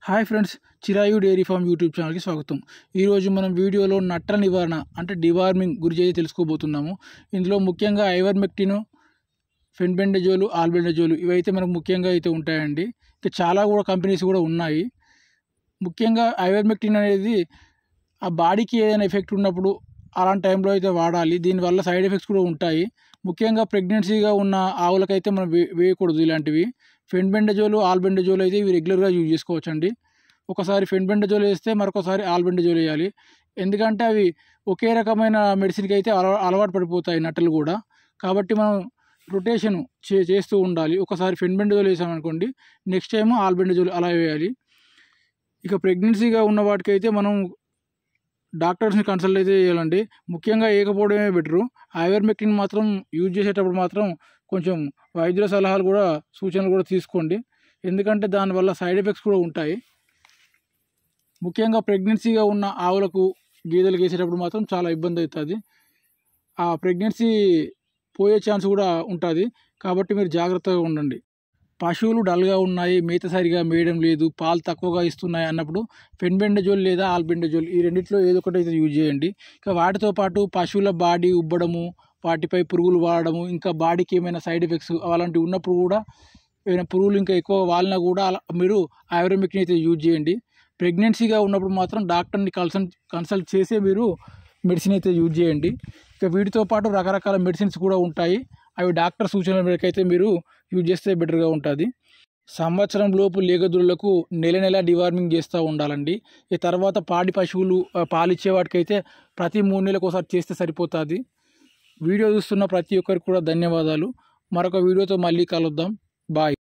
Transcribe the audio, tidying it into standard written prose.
Hi friends, Chirayu dairy farm YouTube ఛానల్కి స్వాగతం. ఈరోజు మనం వీడియోలో నట్ల నివారణ అంటే డివార్మింగ్ గురించి అయితే తెలుసుకోబోతున్నాము. ఇందులో ముఖ్యంగా ఐవర్మెక్టిన్, ఫెన్బెండజోల్, ఆల్బెండజోల్ ఇవైతే మనకు ముఖ్యంగా అయితే ఉంటాయండి. ఇంకా చాలా కూడా కంపెనీస్ కూడా ఉన్నాయి. ముఖ్యంగా ఐవర్మెక్టిన్ అనేది ఆ బాడీకి ఏదైనా ఎఫెక్ట్ ఉన్నప్పుడు అలాంటి టైంలో అయితే వాడాలి. దీనివల్ల సైడ్ ఎఫెక్ట్స్ కూడా ఉంటాయి. ముఖ్యంగా ప్రెగ్నెన్సీగా ఉన్న ఆవులకైతే మనం వేయకూడదు ఇలాంటివి. ఫెన్బెండజోల్, ఆల్బెండజోల్ అయితే ఇవి రెగ్యులర్గా యూజ్ చేసుకోవచ్చండి. ఒకసారి ఫెన్బెండజోల్ వేస్తే మరొకసారి ఆల్బెండజోల్ వేయాలి. ఎందుకంటే అవి ఒకే రకమైన మెడిసిన్కి అయితే అలవాటు పడిపోతాయి నట్టలు కూడా. కాబట్టి మనం రొటేషన్ చేస్తూ ఉండాలి. ఒకసారి ఫెన్బెండజోల్ వేసామనుకోండి, నెక్స్ట్ టైం ఆల్బెండజోల్ అలా వేయాలి. ఇక ప్రెగ్నెన్సీగా ఉన్న వాటికైతే మనం డాక్టర్స్ని కన్సల్ట్ అయితే చేయాలండి. ముఖ్యంగా వేయకపోవడమే బెటరు. ఐవర్మెక్టిన్ మాత్రం యూజ్ చేసేటప్పుడు మాత్రం కొంచెం వైద్యుల సలహాలు కూడా సూచనలు కూడా తీసుకోండి. ఎందుకంటే దానివల్ల సైడ్ ఎఫెక్ట్స్ కూడా ఉంటాయి. ముఖ్యంగా ప్రెగ్నెన్సీగా ఉన్న ఆవులకు, గేదెలకు వేసేటప్పుడు మాత్రం చాలా ఇబ్బంది అవుతుంది. ఆ ప్రెగ్నెన్సీ పోయే ఛాన్స్ కూడా ఉంటుంది. కాబట్టి మీరు జాగ్రత్తగా ఉండండి. పశువులు డల్గా ఉన్నాయి, మేత సరిగా మేయడం లేదు, పాలు తక్కువగా ఇస్తున్నాయి అన్నప్పుడు ఫెన్బెండజోల్ లేదా ఆల్బెండజోల్ ఈ రెండిట్లో ఏదో ఒకటి అయితే యూజ్ చేయండి. ఇక వాటితో పాటు పశువుల బాడీ ఉబ్బడము, వాటిపై పురుగులు వాడడము, ఇంకా బాడీకి ఏమైనా సైడ్ ఎఫెక్ట్స్ అలాంటివి ఉన్నప్పుడు కూడా, ఏమైనా పురుగులు ఇంకా ఎక్కువ వాలినా కూడా మీరు ఐవర్మెక్టిన్ అయితే యూజ్ చేయండి. ప్రెగ్నెన్సీగా ఉన్నప్పుడు మాత్రం డాక్టర్ని కన్సల్ట్ చేసే మీరు మెడిసిన్ అయితే యూజ్ చేయండి. ఇక వీటితో పాటు రకరకాల మెడిసిన్స్ కూడా ఉంటాయి. అవి డాక్టర్ సూచనల మేరకు అయితే మీరు యూజ్ చేస్తే బెటర్గా ఉంటుంది. సంవత్సరం లోపు లేగదులకు నెల డివార్మింగ్ చేస్తూ ఉండాలండి. ఈ తర్వాత పాడి పశువులు పాలిచ్చే వాటికైతే ప్రతి 3 నెలలకు ఒకసారి చేస్తే సరిపోతుంది. వీడియో చూస్తున్న ప్రతి ఒక్కరికి కూడా ధన్యవాదాలు. మరొక వీడియోతో మళ్ళీ కలుద్దాం. బాయ్.